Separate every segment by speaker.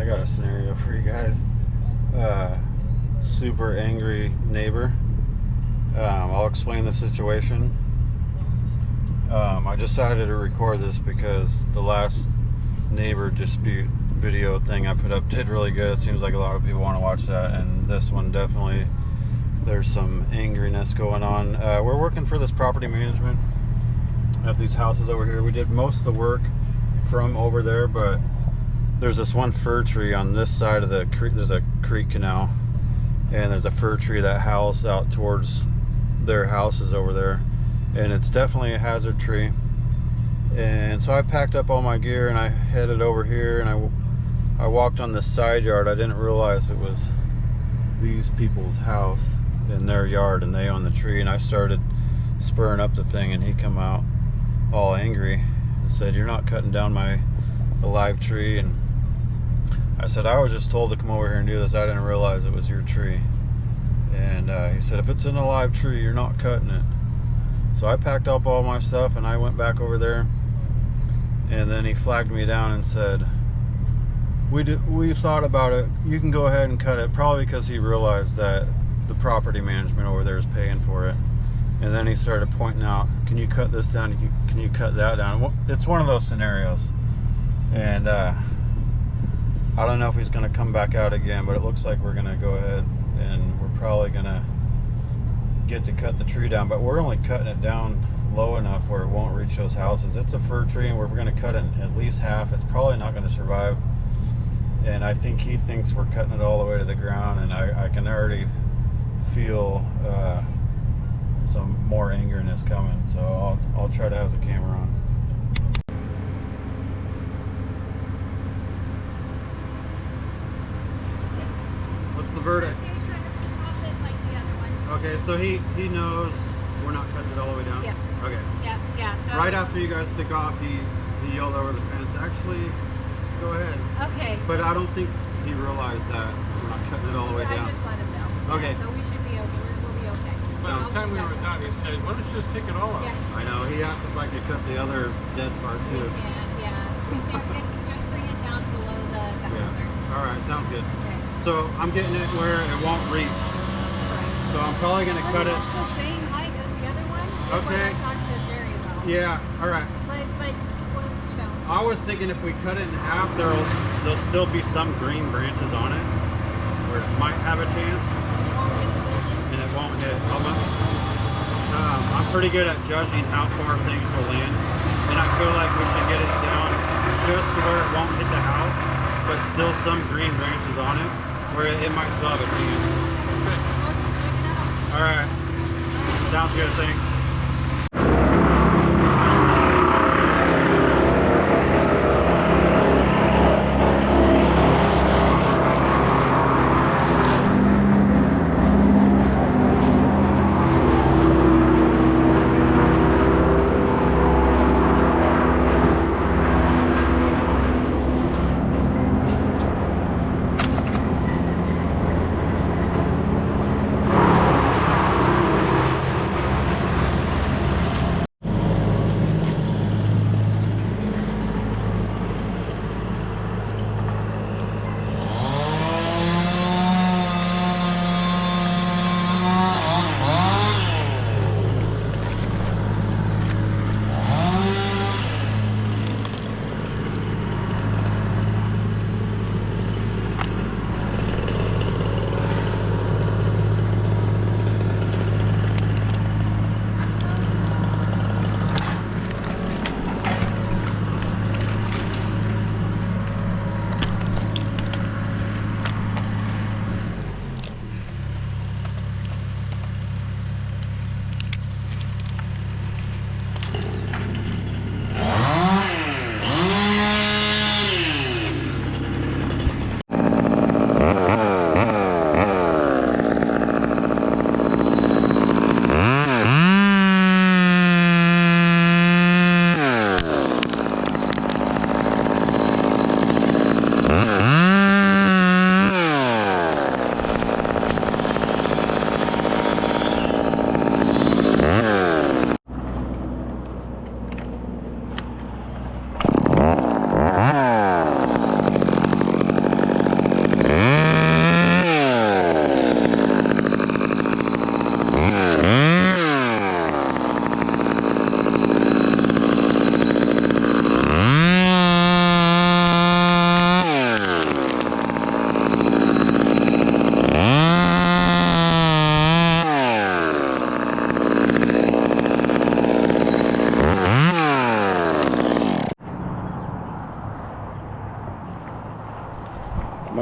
Speaker 1: I got a scenario for you guys. Super angry neighbor. I'll explain the situation. I decided to record this because the last neighbor dispute video thing I put up did really good. It seems like a lot of people want to watch that, and this one definitely, there's some angriness going on. We're working for this property management at these houses over here. We did most of the work from over there, but there's this one fir tree on this side of the creek. There's a creek canal, and there's a fir tree that howls out towards their houses over there, and it's definitely a hazard tree. And so I packed up all my gear and I headed over here, and I walked on the side yard. I didn't realize it was these people's house in their yard, and they own the tree. And I started spurring up the thing, and he come out all angry and said, "You're not cutting down my alive tree." And I said, "I was just told to come over here and do this. I didn't realize it was your tree." And he said, "If it's an alive tree, you're not cutting it." So I packed up all my stuff and I went back over there, and then he flagged me down and said, we thought about it, you can go ahead and cut it," probably because he realized that the property management over there is paying for it. And then he started pointing out, "Can you cut this down? Can you cut that down?" It's one of those scenarios. And I don't know if he's going to come back out again, but it looks like we're going to go ahead and we're probably going to get to cut the tree down. But we're only cutting it down low enough where it won't reach those houses. It's a fir tree, and we're going to cut it at least half. It's probably not going to survive. And I think he thinks we're cutting it all the way to the ground, and I can already feel some more angerness coming. So I'll try to have the camera on. What's the verdict? Okay, so he knows we're not cutting it all the way down?
Speaker 2: Yes.
Speaker 1: Okay.
Speaker 2: Yeah. So
Speaker 1: right after you guys took off, he yelled over the fence, "Actually, go ahead."
Speaker 2: Okay.
Speaker 1: But I don't think he realized that we're not cutting it all the way down.
Speaker 2: I just let him know.
Speaker 1: Okay.
Speaker 2: So we should be okay. We'll be okay.
Speaker 3: By the time we were done, he said, "Why don't you just take it all out?"
Speaker 2: Yeah.
Speaker 1: I know. He asked if I could cut the other dead part too.
Speaker 2: We can just bring it down below the hazard.
Speaker 1: All right, sounds good.
Speaker 2: Okay.
Speaker 1: So I'm getting it where it won't reach.
Speaker 2: Right.
Speaker 1: So I'm probably going to cut it.
Speaker 2: It's the same height as the other one. Just
Speaker 1: Okay.
Speaker 2: what I talked to Jerry about.
Speaker 1: Yeah, all right.
Speaker 2: But well, you know.
Speaker 1: I was thinking if we cut it in half, there'll still be some green branches on it where it might have a chance,
Speaker 2: It won't hit the building.
Speaker 1: and it won't hit. I'm pretty good at judging how far things will land, and I feel like we should get it down just to where it won't hit the house, but still some green branches on it where it might still have a chance.
Speaker 3: Okay.
Speaker 1: All right. Sounds good. Thanks.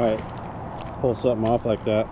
Speaker 1: might pull something off like that.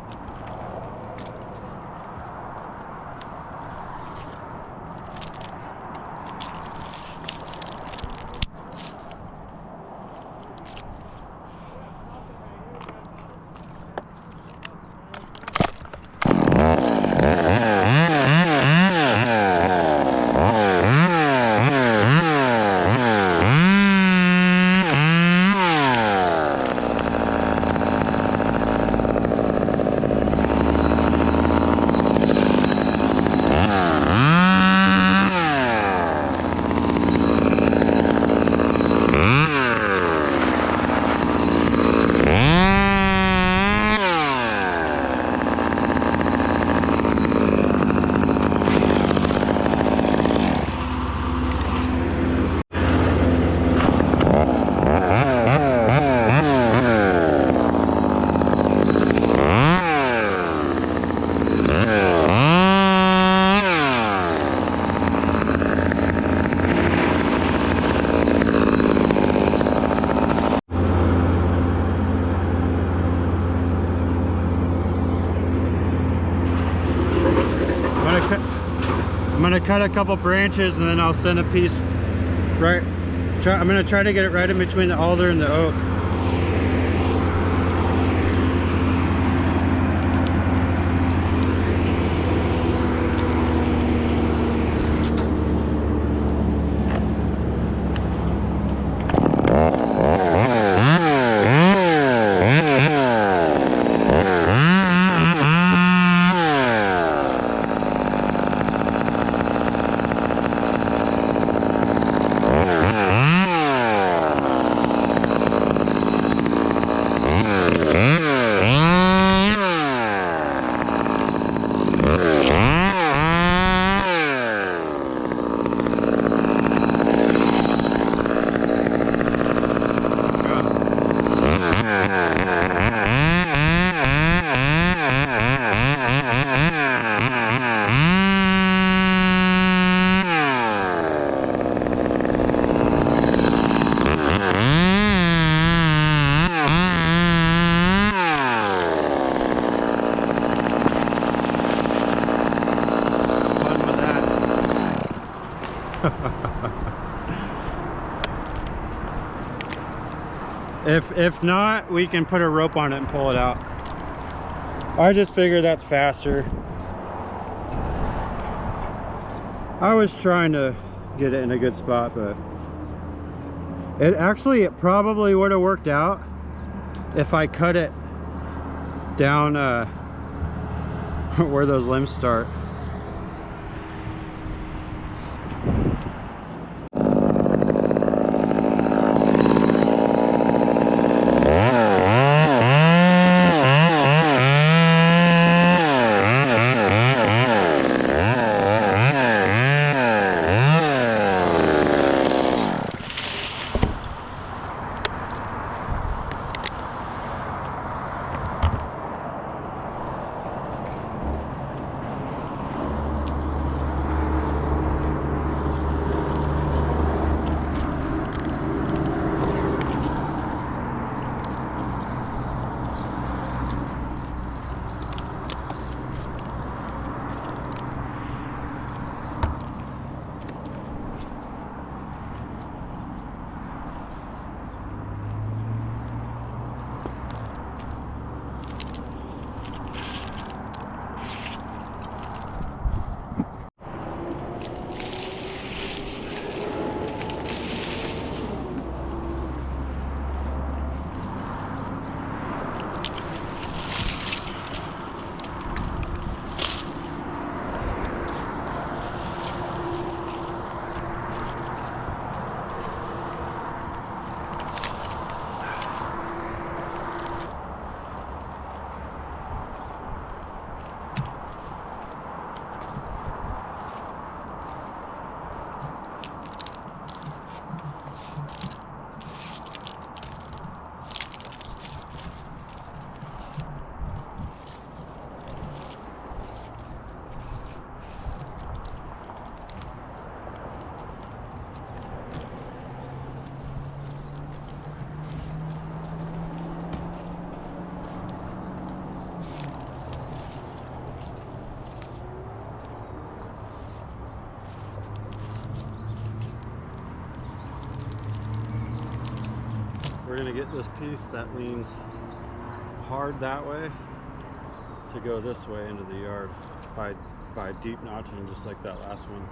Speaker 1: I'm gonna cut a couple branches and then I'll send a piece right. I'm gonna try to get it right in between the alder and the oak. If not, we can put a rope on it and pull it out. I just figure that's faster. I was trying to get it in a good spot, but it probably would have worked out if I cut it down where those limbs start. gonna get this piece that leans hard that way to go this way into the yard by deep notching, just like that last one.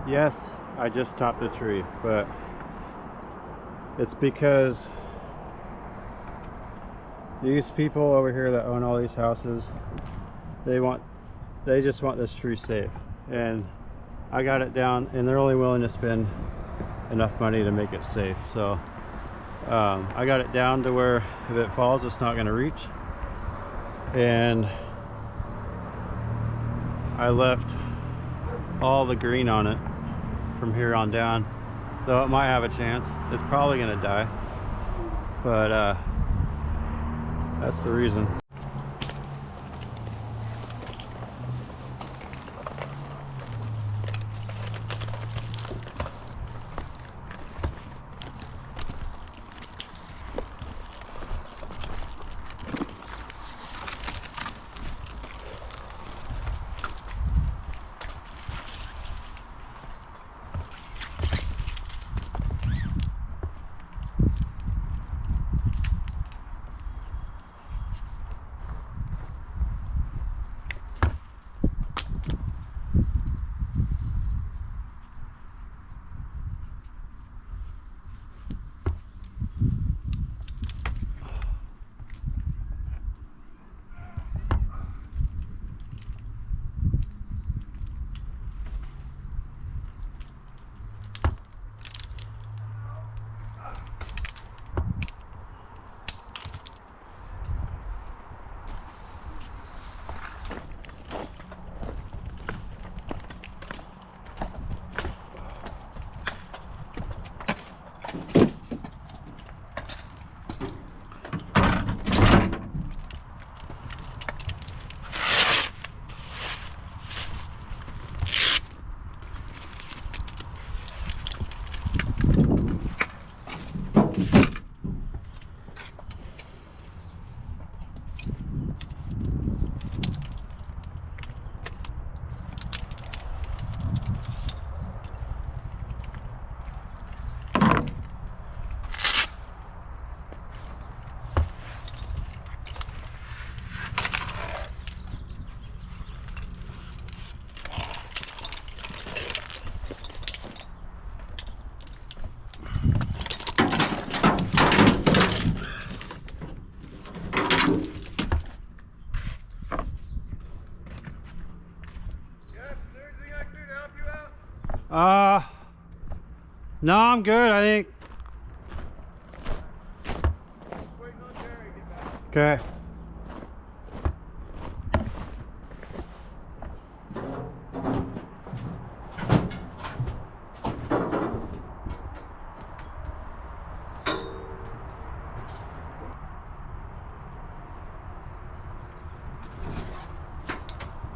Speaker 1: Yes, I just topped a tree, but it's because these people over here that own all these houses, they just want this tree safe, and I got it down, and they're only willing to spend enough money to make it safe. So I got it down to where if it falls, it's not going to reach, and I left all the green on it from here on down, so it might have a chance. It's probably going to die, but that's the reason. No, I'm good, I think.
Speaker 3: Waiting on Jerry to get back.
Speaker 1: Okay.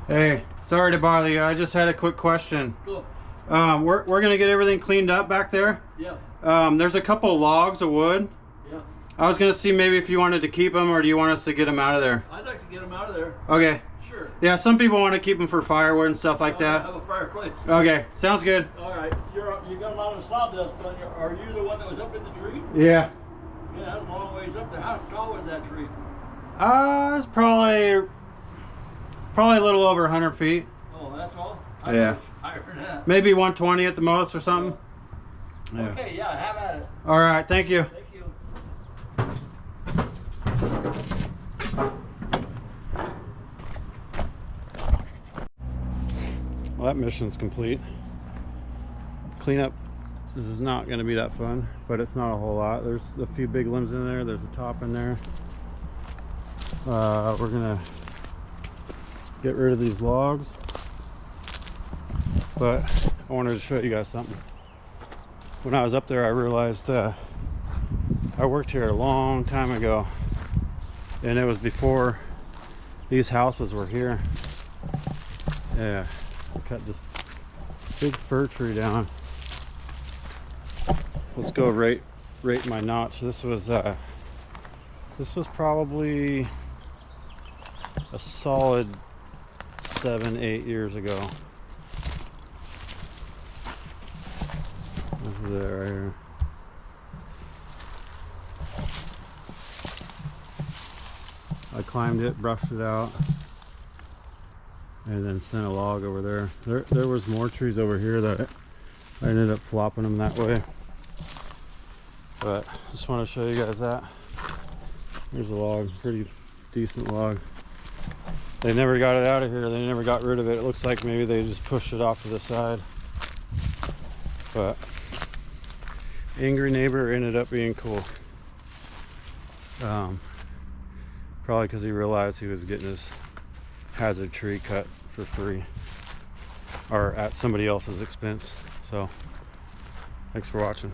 Speaker 1: Hey, sorry to bother you. I just had a quick question.
Speaker 4: Cool.
Speaker 1: We're gonna get everything cleaned up back there.
Speaker 4: Yeah.
Speaker 1: There's a couple logs of wood.
Speaker 4: Yeah.
Speaker 1: I was gonna see maybe if you wanted to keep them or do you want us to get them out of there?
Speaker 4: I'd like to get them out of there.
Speaker 1: Okay.
Speaker 4: Sure.
Speaker 1: Yeah, some people want to keep them for firewood and stuff like
Speaker 4: I
Speaker 1: that.
Speaker 4: have a fireplace.
Speaker 1: Okay, sounds good.
Speaker 4: All right. You got a lot of sawdust on you. Are you the one that was up in the tree?
Speaker 1: Yeah.
Speaker 4: Yeah, that's a long ways up there. How tall was that tree?
Speaker 1: It's probably a little over 100 feet.
Speaker 4: Oh, that's all?
Speaker 1: Yeah.
Speaker 4: Thought it was higher than that.
Speaker 1: Maybe 120 at the most or something. Yeah.
Speaker 4: Okay, yeah, have at it.
Speaker 1: All right, thank you.
Speaker 4: Thank you.
Speaker 1: Well, that mission's complete. Cleanup, this is not going to be that fun, but it's not a whole lot. There's a few big limbs in there. There's a top in there. We're going to get rid of these logs, but I wanted to show you guys something. When I was up there, I realized I worked here a long time ago, and it was before these houses were here. Yeah, I cut this big fir tree down. Let's go rate my notch. This was probably a solid 7-8 years ago. This is it right here. I climbed it, brushed it out, and then sent a log over there. There was more trees over here that I ended up flopping them that way. But just want to show you guys that. There's a log, pretty decent log. They never got it out of here. They never got rid of it. It looks like maybe they just pushed it off to the side. But angry neighbor ended up being cool. Probably because he realized he was getting his hazard tree cut for free or at somebody else's expense. So thanks for watching.